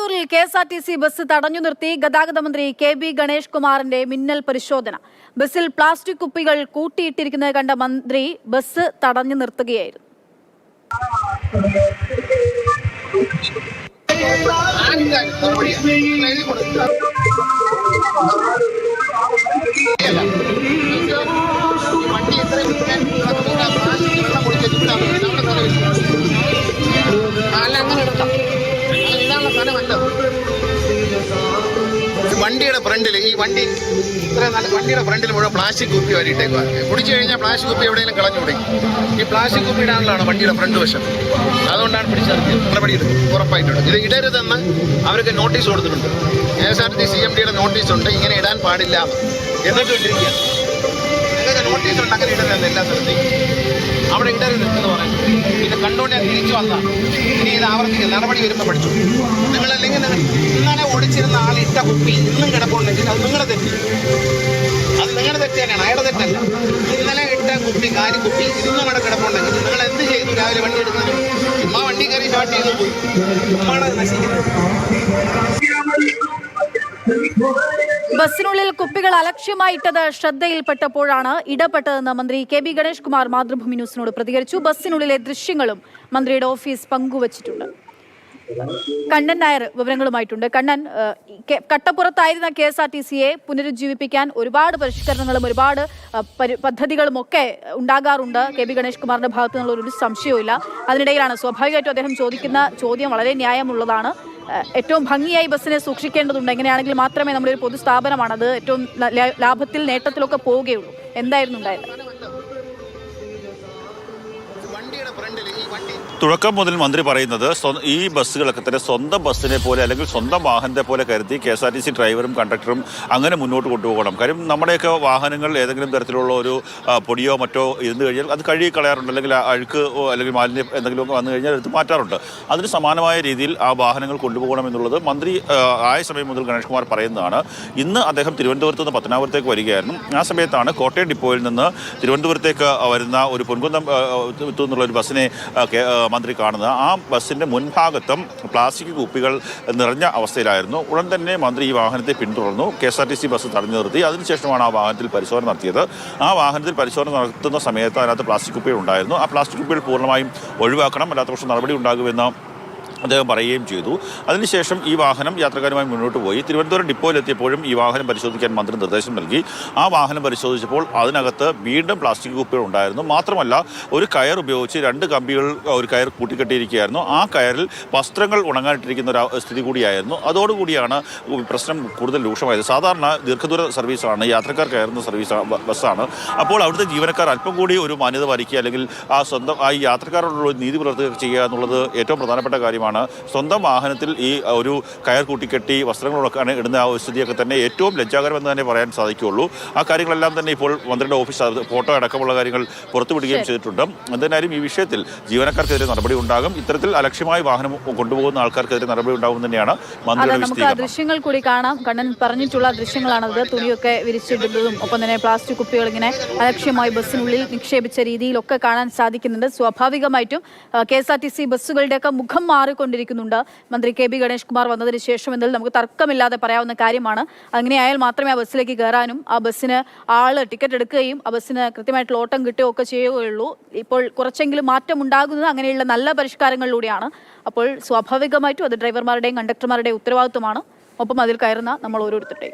കൊടുങ്ങല്ലൂരിൽ KSRTC bus തടഞ്ഞു നിർത്തി ഗതാഗത മന്ത്രി കെ.ബി. ഗണേഷ് കുമാറിന്റെ മിന്നൽ പരിശോധന. ബസ്സിൽ പ്ലാസ്റ്റിക് കുപ്പികൾ കൂട്ടിയിട്ടിരിക്കുന്നത് കണ്ട മന്ത്രി ബസ് തടഞ്ഞു നിർത്തുകയായിരുന്നു. വണ്ടിയുടെ ഫ്രണ്ടിൽ വണ്ടിയുടെ ഫ്രണ്ടിൽ മുഴുവൻ പ്ലാസ്റ്റിക് കുപ്പി വരിയിട്ടേക്കുക. കുടിച്ചു കഴിഞ്ഞാൽ പ്ലാസ്റ്റിക് കുപ്പി എവിടെയെങ്കിലും കളഞ്ഞുകൂടി. ഈ പ്ലാസ്റ്റിക് കുപ്പി ഇടാനുള്ളതാണ് വണ്ടിയുടെ ഫ്രണ്ട് വശം. അതുകൊണ്ടാണ് പിടിച്ചിറക്കിയത്. നടപടിയെടുക്കും, ഉറപ്പായിട്ടുണ്ട്. ഇത് ഇടരുതെന്ന് അവർക്ക് നോട്ടീസ് കൊടുത്തിട്ടുണ്ട്. കെ.എസ്.ആർ.ടി.സി CMDയുടെ നോട്ടീസുണ്ട്, ഇങ്ങനെ ഇടാൻ പാടില്ല എന്നിട്ട് ഇട്ടിരിക്കുകയാണ്. നിങ്ങൾക്ക് നോട്ടീസ് ഉണ്ട് അങ്ങനെ ഇടരുതെന്ന് എല്ലാ സ്ഥലത്തേക്കും. അവിടെ ഇടരുത് എന്ന് പറയുന്നത്. ഇത് കണ്ടുകൊണ്ട് ഞാൻ തിരിച്ചു വന്നാൽ ഇനി ഇത് ആവർത്തിക്കുക. നടപടി വരുമ്പോൾ പഠിച്ചു. നിങ്ങളല്ലെങ്കിൽ ഇന്നലെ ഓടിച്ചിരുന്ന ആളിട്ട കുപ്പി ഇന്നും കിടപ്പുണ്ടെങ്കിൽ അത് നിങ്ങളുടെ തെറ്റ്. അത് നിങ്ങളുടെ തെറ്റ് തന്നെയാണ്, അയാളുടെ തെറ്റല്ല. ഇന്നലെ ഇട്ട കുപ്പി കുപ്പി ഇന്നും ഇവിടെ കിടപ്പുണ്ടെങ്കിൽ നിങ്ങൾ എന്ത് ചെയ്തു? രാവിലെ വണ്ടി എടുക്കുന്നത് ചുമ്മാ വണ്ടി കയറി സ്റ്റാർട്ട് ചെയ്ത് പോയി. ചുമ്മാണ് അത് നശിക്കുന്നത്. ബസ്സിനുള്ളിൽ കുപ്പികൾ അലക്ഷ്യമായിട്ടത് ശ്രദ്ധയിൽപ്പെട്ടപ്പോഴാണ് ഇടപെട്ടതെന്ന് മന്ത്രി കെ.ബി. ഗണേഷ് കുമാർ മാതൃഭൂമി ന്യൂസിനോട് പ്രതികരിച്ചു. ബസ്സിനുള്ളിലെ ദൃശ്യങ്ങളും മന്ത്രിയുടെ ഓഫീസ് പങ്കുവച്ചിട്ടുണ്ട്. കണ്ണൻ നായർ വിവരങ്ങളുമായിട്ടുണ്ട്. കണ്ണൻ, കട്ടപ്പുറത്തായിരുന്ന കെ.എസ്.ആർ.ടി.സിയെ പുനരുജ്ജീവിപ്പിക്കാൻ ഒരുപാട് പരിഷ്കരണങ്ങളും ഒരുപാട് പദ്ധതികളും ഒക്കെ ഉണ്ടാകാറുണ്ട്. കെ.ബി. ഗണേഷ് കുമാറിന്റെ ഭാഗത്തു നിന്നുള്ള ഒരു സംശയവുമില്ല. അതിനിടയിലാണ് സ്വാഭാവികമായിട്ടും അദ്ദേഹം ചോദിക്കുന്ന ചോദ്യം വളരെ ന്യായമുള്ളതാണ്. ഏറ്റവും ഭംഗിയായി ബസ്സിനെ സൂക്ഷിക്കേണ്ടതുണ്ട്. എങ്ങനെയാണെങ്കിൽ മാത്രമേ നമ്മുടെ ഒരു പൊതുസ്ഥാപനമാണ്, അത് ഏറ്റവും ലാഭത്തിൽ നേട്ടത്തിലൊക്കെ പോവുകയുള്ളൂ. എന്തായിരുന്നു ഉണ്ടായത്? തുടക്കം മുതൽ മന്ത്രി പറയുന്നത് ഈ ബസ്സുകളൊക്കെ തന്നെ സ്വന്തം ബസ്സിനെ പോലെ അല്ലെങ്കിൽ സ്വന്തം വാഹനത്തെ പോലെ കരുതി കെ.എസ്.ആർ.ടി.സി ഡ്രൈവറും കണ്ടക്ടറും അങ്ങനെ മുന്നോട്ട് കൊണ്ടുപോകണം. കാര്യം നമ്മുടെയൊക്കെ വാഹനങ്ങൾ ഏതെങ്കിലും തരത്തിലുള്ള ഒരു പൊടിയോ മറ്റോ ഇരുന്ന് കഴിഞ്ഞാൽ അത് കഴുകി കളയാറുണ്ട്, അല്ലെങ്കിൽ അഴുക്ക് അല്ലെങ്കിൽ മാലിന്യം എന്തെങ്കിലുമൊക്കെ വന്നു കഴിഞ്ഞാൽ എടുത്ത് മാറ്റാറുണ്ട്. അതിന് സമാനമായ രീതിയിൽ ആ വാഹനങ്ങൾ കൊണ്ടുപോകണം എന്നുള്ളത് മന്ത്രി ആയ സമയം മുതൽ ഗണേഷ് കുമാർ പറയുന്നതാണ്. ഇന്ന് അദ്ദേഹം തിരുവനന്തപുരത്ത് നിന്ന് പത്തനാപുരത്തേക്ക് വരികയായിരുന്നു. ആ സമയത്താണ് കോട്ടയം ഡിപ്പോയിൽ നിന്ന് തിരുവനന്തപുരത്തേക്ക് വരുന്ന ഒരു പൊൻകുന്നം എന്നുള്ള ഒരു ബസ്സിനെ മന്ത്രി കാണുന്നത്. ആ ബസ്സിൻ്റെ മുൻഭാഗത്തും പ്ലാസ്റ്റിക് കുപ്പികൾ നിറഞ്ഞ അവസ്ഥയിലായിരുന്നു. ഉടൻ തന്നെ മന്ത്രി ഈ വാഹനത്തെ പിന്തുടർന്നു. കെ.എസ്.ആർ.ടി.സി ബസ് തടഞ്ഞു നിർത്തി. അതിനുശേഷമാണ് ആ വാഹനത്തിൽ പരിശോധന നടത്തിയത്. ആ വാഹനത്തിൽ പരിശോധന നടത്തുന്ന സമയത്ത് അതിനകത്ത് പ്ലാസ്റ്റിക് കുപ്പികൾ ഉണ്ടായിരുന്നു. ആ പ്ലാസ്റ്റിക് കുപ്പികൾ പൂർണ്ണമായും ഒഴിവാക്കണം, അല്ലാത്ത പക്ഷം നടപടി ഉണ്ടാകുമെന്ന് അദ്ദേഹം പറയുകയും ചെയ്തു. അതിനുശേഷം ഈ വാഹനം യാത്രക്കാരുമായി മുന്നോട്ട് പോയി. തിരുവനന്തപുരം ഡിപ്പോയിലെത്തിയപ്പോഴും ഈ വാഹനം പരിശോധിക്കാൻ മന്ത്രി നിർദ്ദേശം നൽകി. ആ വാഹനം പരിശോധിച്ചപ്പോൾ അതിനകത്ത് വീണ്ടും പ്ലാസ്റ്റിക് കുപ്പികൾ ഉണ്ടായിരുന്നു. മാത്രമല്ല ഒരു കയർ ഉപയോഗിച്ച് 2 കമ്പികൾ ഒരു കയർ കൂട്ടിക്കെട്ടിയിരിക്കുകയായിരുന്നു. ആ കയറിൽ വസ്ത്രങ്ങൾ ഉണങ്ങാനിട്ടിരിക്കുന്ന ഒരു സ്ഥിതി കൂടിയായിരുന്നു. അതോടുകൂടിയാണ് പ്രശ്നം കൂടുതൽ രൂക്ഷമായത്. സാധാരണ ദീർഘദൂര സർവീസാണ്, യാത്രക്കാർ കയറുന്ന ബസ്സാണ്. അപ്പോൾ അവിടുത്തെ ജീവനക്കാർ അല്പം കൂടി ഒരു മാന്യത പാലിക്കുക, അല്ലെങ്കിൽ ആ യാത്രക്കാരോടുള്ള നീതി പുലർത്തുക ചെയ്യുക എന്നുള്ളത് ഏറ്റവും പ്രധാനപ്പെട്ട കാര്യമാണ്. സ്വന്തം വാഹനത്തിൽ ഈ ഒരു കയർ കൂട്ടിക്കെട്ടി വസ്ത്രങ്ങളൊക്കെ ഇടുന്ന ആ സ്ഥിതിയൊക്കെ തന്നെ ഏറ്റവും ലജ്ജാകരമെന്ന് തന്നെ പറയാൻ സാധിക്കുകയുള്ളൂ. ആ കാര്യങ്ങളെല്ലാം തന്നെ ഇപ്പോൾ മന്ത്രിയുടെ ഓഫീസ് ഫോട്ടോ അടക്കമുള്ള കാര്യങ്ങൾ പുറത്തുവിടുകയും ചെയ്തിട്ടുണ്ട്. എന്തായാലും ഈ വിഷയത്തിൽ ജീവനക്കാർക്കെതിരെ നടപടി ഉണ്ടാകും. ഇത്തരത്തിൽ അലക്ഷ്യമായി വാഹനം കൊണ്ടുപോകുന്ന ആൾക്കാർക്കെതിരെ നടപടി ഉണ്ടാകും തന്നെയാണ് മന്ത്രിയുടെ വിശദീകരണം. ദൃശ്യങ്ങൾ കൂടി കാണാം. കണ്ണൻ പറഞ്ഞിട്ടുള്ള ദൃശ്യങ്ങളാണത്. തുണിയൊക്കെ വിരിച്ചിടുന്നതും ഒപ്പം തന്നെ പ്ലാസ്റ്റിക് കുപ്പികൾ ഇങ്ങനെ അലക്ഷ്യമായി ബസ്സിനുള്ളിൽ നിക്ഷേപിച്ച രീതിയിലൊക്കെ കാണാൻ സാധിക്കുന്നുണ്ട്. സ്വാഭാവികമായിട്ടും കെ.എസ്.ആർ.ടി.സി ബസ്സുകളുടെയൊക്കെ മുഖം മാറിക്കൊണ്ടിരിക്കുന്നുണ്ട്. മന്ത്രി കെ.ബി. ഗണേഷ് കുമാർ വന്നതിന് ശേഷം എന്നതിൽ നമുക്ക് തർക്കമില്ലാതെ പറയാവുന്ന കാര്യമാണ്. അങ്ങനെയായാൽ മാത്രമേ ആ ബസ്സിലേക്ക് കയറാനും ആ ബസ്സിന് ടിക്കറ്റ് എടുക്കുകയും ആ ബസ്സിന് കൃത്യമായിട്ടുള്ള ഓട്ടം കിട്ടുകയോ ഒക്കെ ചെയ്യുകയുള്ളൂ. ഇപ്പോൾ കുറച്ചെങ്കിലും മാറ്റം ഉണ്ടാകുന്നത് അങ്ങനെയുള്ള നല്ല പരിഷ്കാരങ്ങളിലൂടെയാണ്. അപ്പോൾ സ്വാഭാവികമായിട്ടും അത് ഡ്രൈവർമാരുടെയും കണ്ടക്ടർമാരുടെയും ഉത്തരവാദിത്വമാണ്. ഒപ്പം അതിൽ കയറുന്ന നമ്മൾ ഓരോരുത്തരുടെയും.